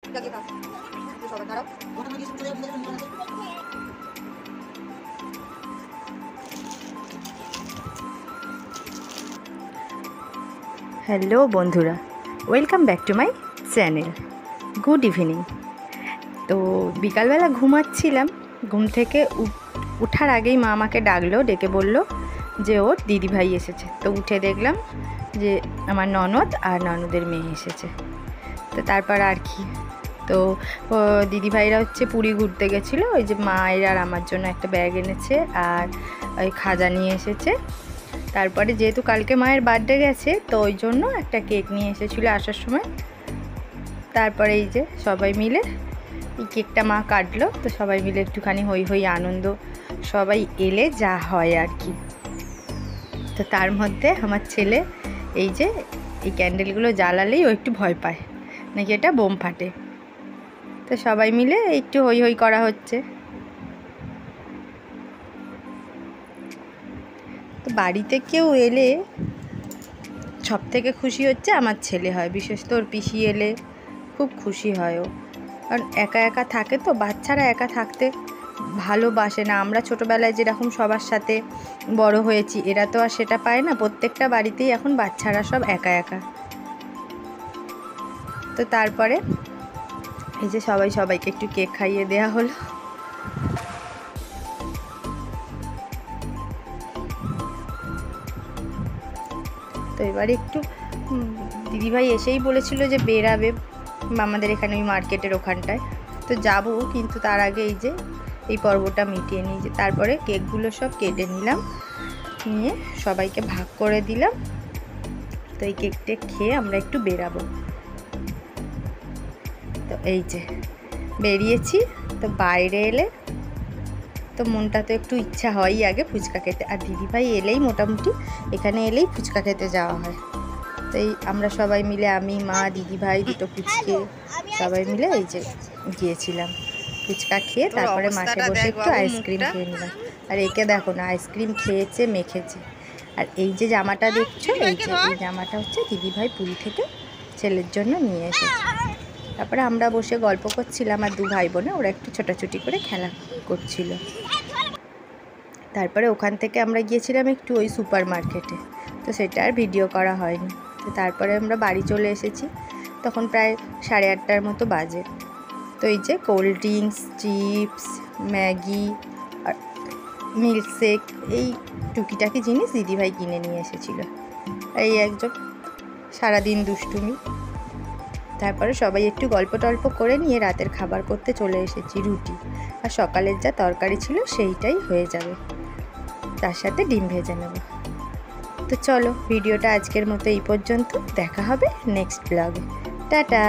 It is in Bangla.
হ্যালো বন্ধুরা, welcome back to my channel. Good evening. তো বিকালবেলা ঘুমাচ্ছিলাম, ঘুম থেকে উঠার আগেই মা আমাকে ডাকলো, ডেকে বলল যে ওর দিদিভাই এসেছে। তো উঠে দেখলাম যে আমার ননদ আর ননদের মেয়ে এসেছে। তো তারপর আর কি, তো দিদিভাইরা হচ্ছে পুরী ঘুরতে গেছিলো। ওই যে মায়ের আর আমার জন্য একটা ব্যাগ এনেছে আর ওই খাজা নিয়ে এসেছে। তারপরে যেহেতু কালকে মায়ের বার্থডে গেছে, তো ওই জন্য একটা কেক নিয়ে এসেছিলো আসার সময়। তারপরে এই যে সবাই মিলে এই কেকটা মা কাটলো। তো সবাই মিলে একটুখানি হই হই আনন্দ, সবাই এলে যা হয় আর কি। তো তার মধ্যে আমার ছেলে এই যে এই ক্যান্ডেলগুলো জ্বালালেই ও একটু ভয় পায়, নাকি এটা বোম ফাটে। তো সবাই মিলে একটু হই হই করা হচ্ছে। তো বাড়িতে কেউ এলে সব থেকে খুশি হচ্ছে আমার ছেলে হয়, বিশেষ তো ওর পিসি এলে খুব খুশি হয় ও। কারণ একা একা থাকে, তো বাচ্চারা একা থাকতে ভালোবাসে না। আমরা ছোটোবেলায় যেরকম সবার সাথে বড় হয়েছি, এরা তো আর সেটা পায় না। প্রত্যেকটা বাড়িতেই এখন বাচ্চারা সব একা একা। তো তারপরে এই যে সবাইকে একটু কেক খাইয়ে দেওয়া হলো। তো এবারে একটু দিদিভাই এসেই বলেছিল যে বেরাবে আমাদের এখানে ওই মার্কেটের ওখানটায়। তো যাব, কিন্তু তার আগে এই যে এই পর্বটা মিটিয়ে নিই। যে তারপরে কেকগুলো সব কেটে নিলাম, নিয়ে সবাইকে ভাগ করে দিলাম। তো এই কেকটা খেয়ে আমরা একটু বেরাবো। তো এই যে বেরিয়েছি। তো বাইরে এলে তো মনটা তো একটু ইচ্ছা হয়ই আগে ফুচকা খেতে, আর দিদিভাই এলেই মোটামুটি এখানে এলেই ফুচকা খেতে যাওয়া হয়। তো এই আমরা সবাই মিলে, আমি, মা, দিদিভাই, দুটো ফুচকে সবাই মিলে এই যে গিয়েছিলাম ফুচকা খেয়ে। তারপরে মাঠে বসে একটু আইসক্রিম খেয়ে নিলাম। আর একে দেখো না, আইসক্রিম খেয়েছে, মেখেছে। আর এই যে জামাটা দেখছো, এই যে এই জামাটা হচ্ছে দিদিভাই পুরী থেকে ছেলের জন্য নিয়ে এসেছে। তারপরে আমরা বসে গল্প করছিলাম, আর দু ভাই বোনে ওরা একটু ছোটাছুটি করে খেলা করছিল। তারপরে ওখান থেকে আমরা গিয়েছিলাম একটু ওই সুপার মার্কেটে, তো সেটা আর ভিডিও করা হয়নি। তো তারপরে আমরা বাড়ি চলে এসেছি, তখন প্রায় 8:30টার মতো বাজে। তো এই যে কোল্ড ড্রিঙ্কস, চিপস, ম্যাগি আর মিল্কশেক, এই টুকিটাকি জিনিস দিদিভাই কিনে নিয়ে এসেছিলো। এই একজন সারাদিন দুষ্টুমি। তারপরে সবাই একটু গল্প টল্প করে নিয়ে রাতের খাবার করতে চলে এসেছি। রুটি আর সকালের যা তরকারি ছিল সেইটাই হয়ে যাবে, তার সাথে ডিম ভেজে নেব। তো চলো, ভিডিওটা আজকের মতো এই পর্যন্ত। দেখা হবে নেক্সট ব্লগে। টাটা।